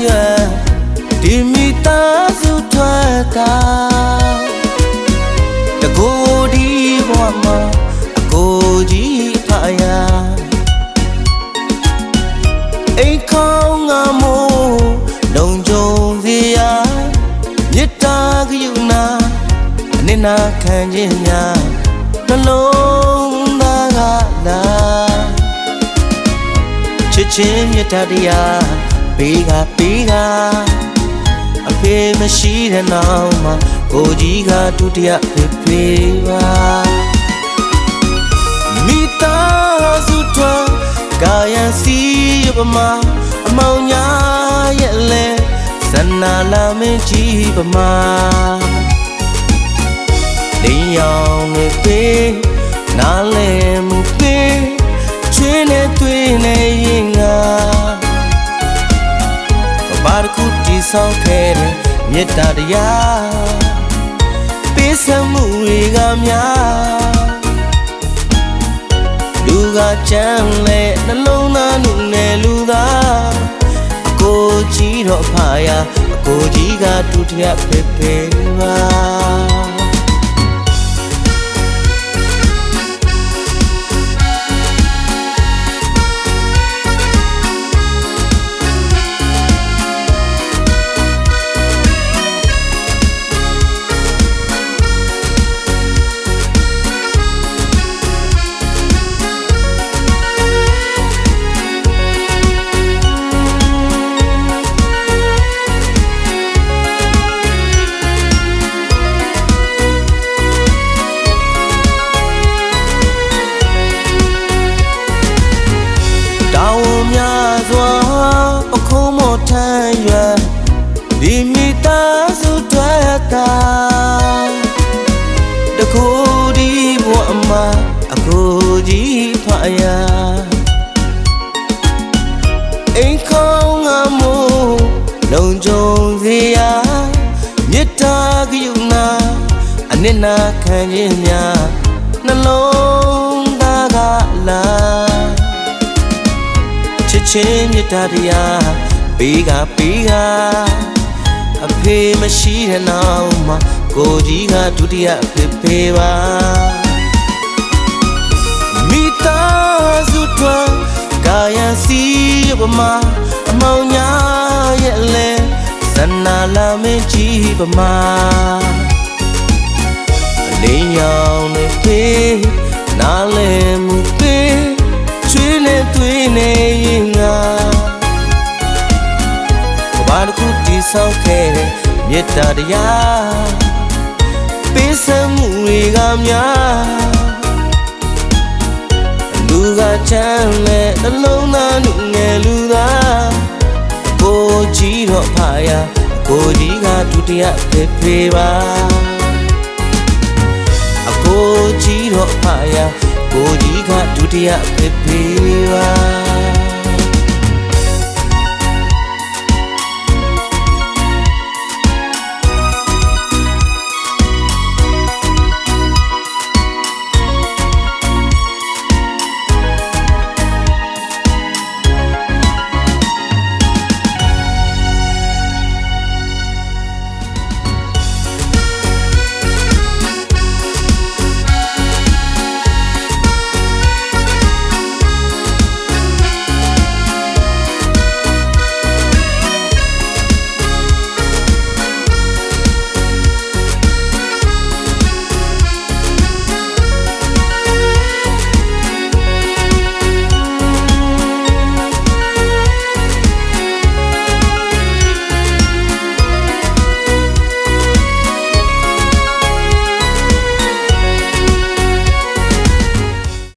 ရွယ်ဒီမိသားစုထွက်တာတကိုယ်ဒီဘဝမှာအကိုကြီးဖယားအိမ်ခေါင်းငါမို့လုံခြုံစေရာမေတ္တာကရုဏာအနစ်နာခံခြင်းများနှလုံးသားကလာချစ်ချင်းမေတ္တာတရားပေးကအဖေမရှိတဲ့နောက်မှာကိုကြီးကဒုတိယဖေပါမိသားစုတော်ကာယစီရပမာအမောင်ညာရဲ့လဲစနာလာမင်းကြီးပမာလင်းရောင်နေပေးနားလဲမှုပေးချွေးနဲ့တွေ့နေရင်ငါဘာခုတီဆောင်ခဲ့တဲ့မေတ္တာတရားပေးစမှုတွေကများလူကချမ်းလဲနှလုံးသားနုနယ်လူသားအကိုကြီးတော့ဖာယာအကိုကြီးကဒုတိယဖေပါဒီမိသားစုတွေ့တာတခုဒီဘဝမှာအကိုကြီးဖယားအိမ်ခေါင်းငါမို့လုံခြုံစေရာမေတ္တာကရုဏာအနစ်နာခံခြင်းများနှလုံးသားကလာချစ်ချင်းမေတ္တာတရားပေးကအဖေမရှိတဲ့နောက်မှာကိုကြီးကဒုတိယဖေပါမိသားစုတော်ကာယစီရပမာအမောင်ညာရဲ့လဲစနာလာမင်းကြီးပမာအလင်းရောင်နေပေးနားလဲမှုပေးချွေးနဲ့တွေ့နေရင်ငါဘာခုတီဆောင်ခဲ့တဲ့မေတ္တာတရားပေးစမှုတွေကများလူကချမ်းလဲနှလုံးသားနုနယ်လူသားကိုကြီးတော့ဖာယာကိုကြီးကဒုတိယဖေပါအကိုကြီးတော့ဖာယာကိုကြီးကဒုတိယဖေပါ